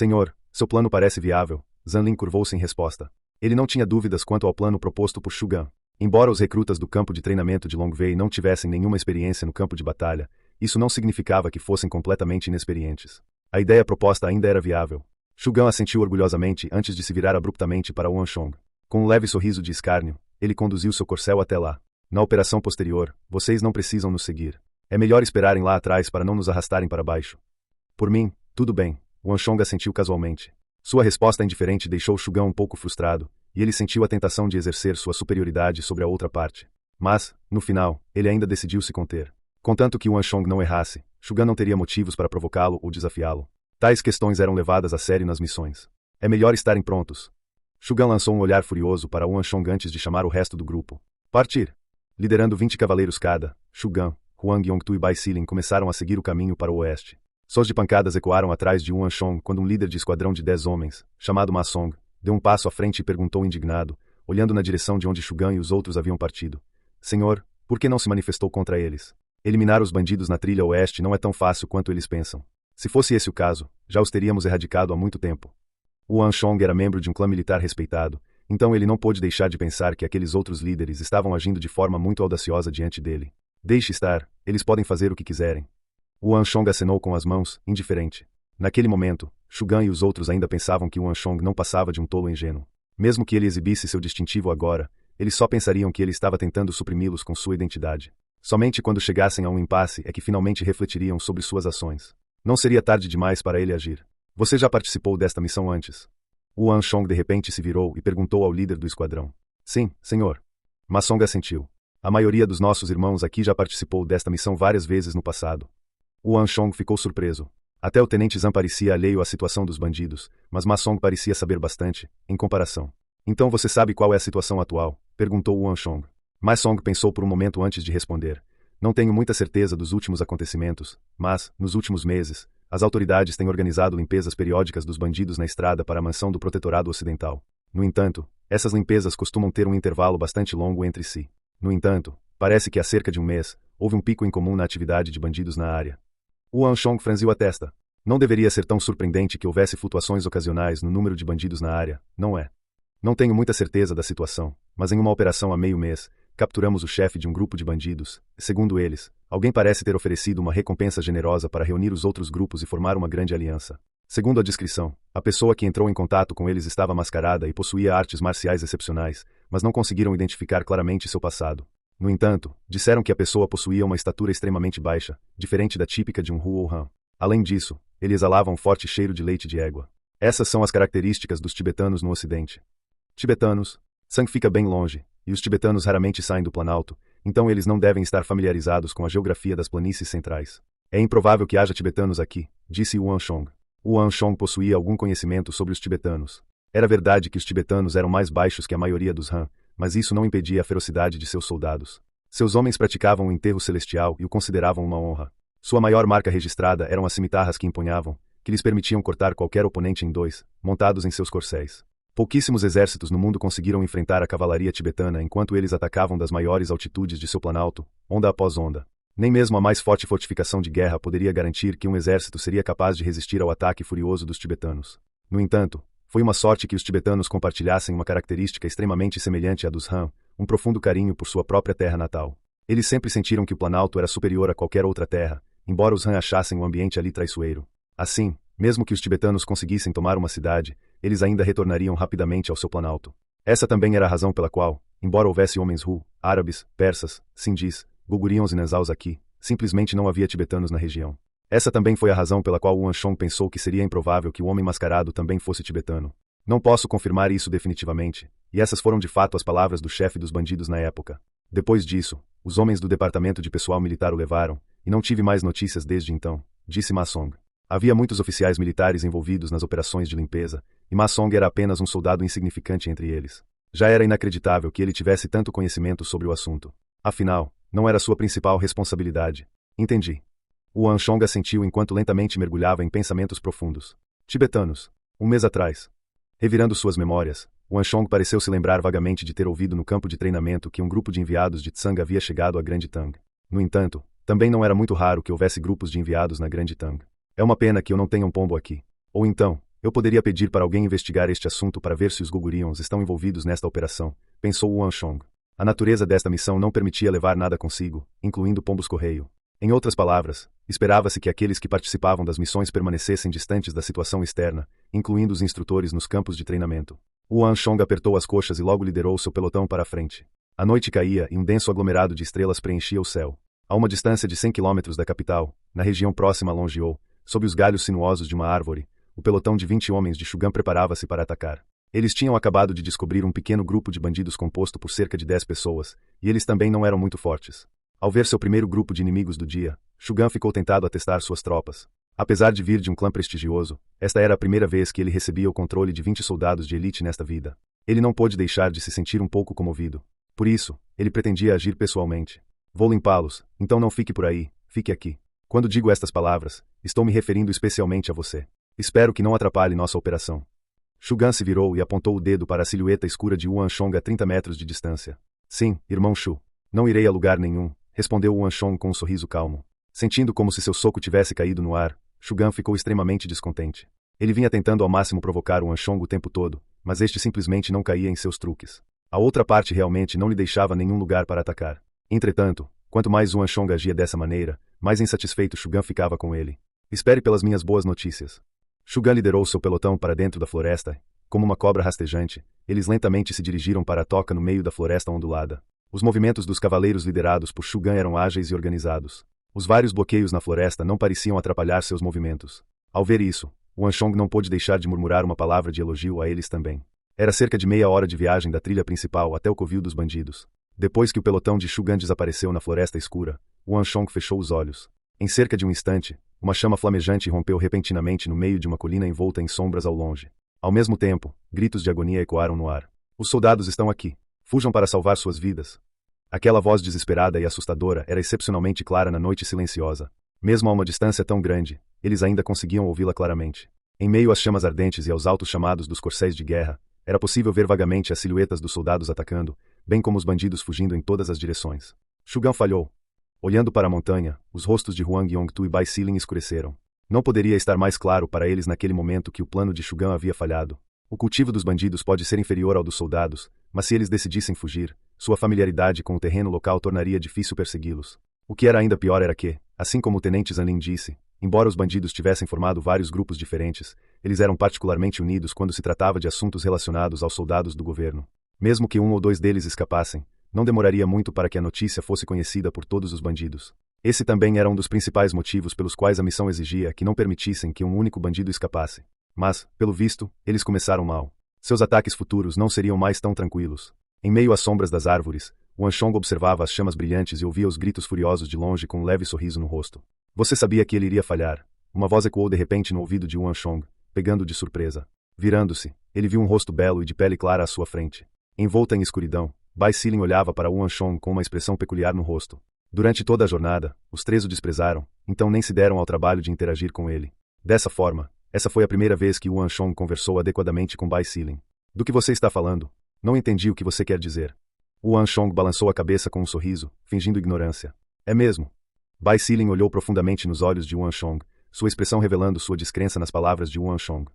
Senhor, seu plano parece viável. Zanlin curvou-se em resposta. Ele não tinha dúvidas quanto ao plano proposto por Shugan. Embora os recrutas do campo de treinamento de Longvei não tivessem nenhuma experiência no campo de batalha, isso não significava que fossem completamente inexperientes. A ideia proposta ainda era viável. Shugan assentiu orgulhosamente antes de se virar abruptamente para Wanchong. Com um leve sorriso de escárnio, ele conduziu seu corcel até lá. Na operação posterior, vocês não precisam nos seguir. É melhor esperarem lá atrás para não nos arrastarem para baixo. Por mim, tudo bem, Wanchong assentiu casualmente. Sua resposta indiferente deixou Shugan um pouco frustrado, e ele sentiu a tentação de exercer sua superioridade sobre a outra parte. Mas, no final, ele ainda decidiu se conter. Contanto que Wanchong não errasse, Shugan não teria motivos para provocá-lo ou desafiá-lo. Tais questões eram levadas a sério nas missões. É melhor estarem prontos. Shugan lançou um olhar furioso para Wanchong antes de chamar o resto do grupo. Partir! Liderando 20 cavaleiros cada, Shugan, Huang Yongtu e Bai Silin começaram a seguir o caminho para o oeste. Sons de pancadas ecoaram atrás de Wanchong quando um líder de esquadrão de 10 homens, chamado Ma Song, deu um passo à frente e perguntou indignado, olhando na direção de onde Shugan e os outros haviam partido. Senhor, por que não se manifestou contra eles? Eliminar os bandidos na trilha oeste não é tão fácil quanto eles pensam. Se fosse esse o caso, já os teríamos erradicado há muito tempo. Wanchong era membro de um clã militar respeitado, então ele não pôde deixar de pensar que aqueles outros líderes estavam agindo de forma muito audaciosa diante dele. Deixe estar, eles podem fazer o que quiserem. Wanchong acenou com as mãos, indiferente. Naquele momento, Shugan e os outros ainda pensavam que Wanchong não passava de um tolo ingênuo. Mesmo que ele exibisse seu distintivo agora, eles só pensariam que ele estava tentando suprimi-los com sua identidade. Somente quando chegassem a um impasse é que finalmente refletiriam sobre suas ações. Não seria tarde demais para ele agir. Você já participou desta missão antes? Wanchong de repente se virou e perguntou ao líder do esquadrão. Sim, senhor. Ma Song assentiu. A maioria dos nossos irmãos aqui já participou desta missão várias vezes no passado. Wanchong ficou surpreso. Até o tenente Zhan parecia alheio à situação dos bandidos, mas Ma Song parecia saber bastante, em comparação. Então você sabe qual é a situação atual? Perguntou Wanchong. Ma Song pensou por um momento antes de responder. Não tenho muita certeza dos últimos acontecimentos, mas, nos últimos meses, as autoridades têm organizado limpezas periódicas dos bandidos na estrada para a mansão do Protetorado Ocidental. No entanto, essas limpezas costumam ter um intervalo bastante longo entre si. No entanto, parece que há cerca de um mês, houve um pico incomum na atividade de bandidos na área. Wanchong franziu a testa. Não deveria ser tão surpreendente que houvesse flutuações ocasionais no número de bandidos na área, não é? Não tenho muita certeza da situação, mas em uma operação há meio mês, capturamos o chefe de um grupo de bandidos, e segundo eles, alguém parece ter oferecido uma recompensa generosa para reunir os outros grupos e formar uma grande aliança. Segundo a descrição, a pessoa que entrou em contato com eles estava mascarada e possuía artes marciais excepcionais, mas não conseguiram identificar claramente seu passado. No entanto, disseram que a pessoa possuía uma estatura extremamente baixa, diferente da típica de um Huo Han. Além disso, ele exalava um forte cheiro de leite de égua. Essas são as características dos tibetanos no ocidente. Tibetanos. Tsang fica bem longe, e os tibetanos raramente saem do Planalto, então eles não devem estar familiarizados com a geografia das planícies centrais. É improvável que haja tibetanos aqui, disse Wanchong. Wanchong possuía algum conhecimento sobre os tibetanos. Era verdade que os tibetanos eram mais baixos que a maioria dos Han, mas isso não impedia a ferocidade de seus soldados. Seus homens praticavam o enterro celestial e o consideravam uma honra. Sua maior marca registrada eram as cimitarras que empunhavam, que lhes permitiam cortar qualquer oponente em dois, montados em seus corcéis. Pouquíssimos exércitos no mundo conseguiram enfrentar a cavalaria tibetana enquanto eles atacavam das maiores altitudes de seu planalto, onda após onda. Nem mesmo a mais forte fortificação de guerra poderia garantir que um exército seria capaz de resistir ao ataque furioso dos tibetanos. No entanto, foi uma sorte que os tibetanos compartilhassem uma característica extremamente semelhante à dos Han, um profundo carinho por sua própria terra natal. Eles sempre sentiram que o Planalto era superior a qualquer outra terra, embora os Han achassem o ambiente ali traiçoeiro. Assim, mesmo que os tibetanos conseguissem tomar uma cidade, eles ainda retornariam rapidamente ao seu Planalto. Essa também era a razão pela qual, embora houvesse homens Hu, árabes, persas, sindis, gugurions e nanzaus aqui, simplesmente não havia tibetanos na região. Essa também foi a razão pela qual Wanchong pensou que seria improvável que o homem mascarado também fosse tibetano. Não posso confirmar isso definitivamente, e essas foram de fato as palavras do chefe dos bandidos na época. Depois disso, os homens do departamento de pessoal militar o levaram, e não tive mais notícias desde então, disse Ma Song. Havia muitos oficiais militares envolvidos nas operações de limpeza, e Ma Song era apenas um soldado insignificante entre eles. Já era inacreditável que ele tivesse tanto conhecimento sobre o assunto. Afinal, não era sua principal responsabilidade. Entendi. Wanchong assentiu enquanto lentamente mergulhava em pensamentos profundos. Tibetanos. Um mês atrás. Revirando suas memórias, Wanchong pareceu se lembrar vagamente de ter ouvido no campo de treinamento que um grupo de enviados de Tsang havia chegado a Grande Tang. No entanto, também não era muito raro que houvesse grupos de enviados na Grande Tang. É uma pena que eu não tenha um pombo aqui. Ou então, Eu poderia pedir para alguém investigar este assunto para ver se os Gogurions estão envolvidos nesta operação, pensou Wan Chong. A natureza desta missão não permitia levar nada consigo, incluindo pombos-correio. Em outras palavras, esperava-se que aqueles que participavam das missões permanecessem distantes da situação externa, incluindo os instrutores nos campos de treinamento. Wan Chong apertou as coxas e logo liderou seu pelotão para a frente. A noite caía e um denso aglomerado de estrelas preenchia o céu. A uma distância de 100 quilômetros da capital, na região próxima a Longyou, sob os galhos sinuosos de uma árvore, o pelotão de 20 homens de Shugan preparava-se para atacar. Eles tinham acabado de descobrir um pequeno grupo de bandidos composto por cerca de 10 pessoas, e eles também não eram muito fortes. Ao ver seu primeiro grupo de inimigos do dia, Shugan ficou tentado a testar suas tropas. Apesar de vir de um clã prestigioso, esta era a primeira vez que ele recebia o controle de 20 soldados de elite nesta vida. Ele não pôde deixar de se sentir um pouco comovido. Por isso, ele pretendia agir pessoalmente. Vou limpá-los, então não fique por aí, fique aqui. Quando digo estas palavras, estou me referindo especialmente a você. Espero que não atrapalhe nossa operação. Shugan se virou e apontou o dedo para a silhueta escura de Wan Chong a 30 metros de distância. Sim, irmão Shu. Não irei a lugar nenhum, respondeu Wan Chong com um sorriso calmo. Sentindo como se seu soco tivesse caído no ar, Shugan ficou extremamente descontente. Ele vinha tentando ao máximo provocar Wan Chong o tempo todo, mas este simplesmente não caía em seus truques. A outra parte realmente não lhe deixava nenhum lugar para atacar. Entretanto, quanto mais Wan Chong agia dessa maneira, mais insatisfeito Shugan ficava com ele. Espere pelas minhas boas notícias. Shugan liderou seu pelotão para dentro da floresta. Como uma cobra rastejante, eles lentamente se dirigiram para a toca no meio da floresta ondulada. Os movimentos dos cavaleiros liderados por Shugan eram ágeis e organizados. Os vários bloqueios na floresta não pareciam atrapalhar seus movimentos. Ao ver isso, Wan Chong não pôde deixar de murmurar uma palavra de elogio a eles também. Era cerca de meia hora de viagem da trilha principal até o covil dos bandidos. Depois que o pelotão de Shugan desapareceu na floresta escura, Wan Chong fechou os olhos. Em cerca de um instante, uma chama flamejante rompeu repentinamente no meio de uma colina envolta em sombras ao longe. Ao mesmo tempo, gritos de agonia ecoaram no ar. Os soldados estão aqui. Fujam para salvar suas vidas. Aquela voz desesperada e assustadora era excepcionalmente clara na noite silenciosa. Mesmo a uma distância tão grande, eles ainda conseguiam ouvi-la claramente. Em meio às chamas ardentes e aos altos chamados dos corcéis de guerra, era possível ver vagamente as silhuetas dos soldados atacando, bem como os bandidos fugindo em todas as direções. Shugan falhou. Olhando para a montanha, os rostos de Huang Yongtu e Bai Silin escureceram. Não poderia estar mais claro para eles naquele momento que o plano de Shugan havia falhado. O cultivo dos bandidos pode ser inferior ao dos soldados, mas se eles decidissem fugir, sua familiaridade com o terreno local tornaria difícil persegui-los. O que era ainda pior era que, assim como o tenente Zanlin disse, embora os bandidos tivessem formado vários grupos diferentes, eles eram particularmente unidos quando se tratava de assuntos relacionados aos soldados do governo. Mesmo que um ou dois deles escapassem, não demoraria muito para que a notícia fosse conhecida por todos os bandidos. Esse também era um dos principais motivos pelos quais a missão exigia que não permitissem que um único bandido escapasse. Mas, pelo visto, eles começaram mal. Seus ataques futuros não seriam mais tão tranquilos. Em meio às sombras das árvores, Wan Chong observava as chamas brilhantes e ouvia os gritos furiosos de longe com um leve sorriso no rosto. Você sabia que ele iria falhar. Uma voz ecoou de repente no ouvido de Wan Chong, pegando-o de surpresa. Virando-se, ele viu um rosto belo e de pele clara à sua frente. Envolta em escuridão, Bai Silin olhava para Wan Chong com uma expressão peculiar no rosto. Durante toda a jornada, os três o desprezaram, então nem se deram ao trabalho de interagir com ele. Dessa forma, essa foi a primeira vez que Wan Chong conversou adequadamente com Bai Silin. Do que você está falando? Não entendi o que você quer dizer. Wan Chong balançou a cabeça com um sorriso, fingindo ignorância. É mesmo? Bai Silin olhou profundamente nos olhos de Wan Chong, sua expressão revelando sua descrença nas palavras de Wan Chong.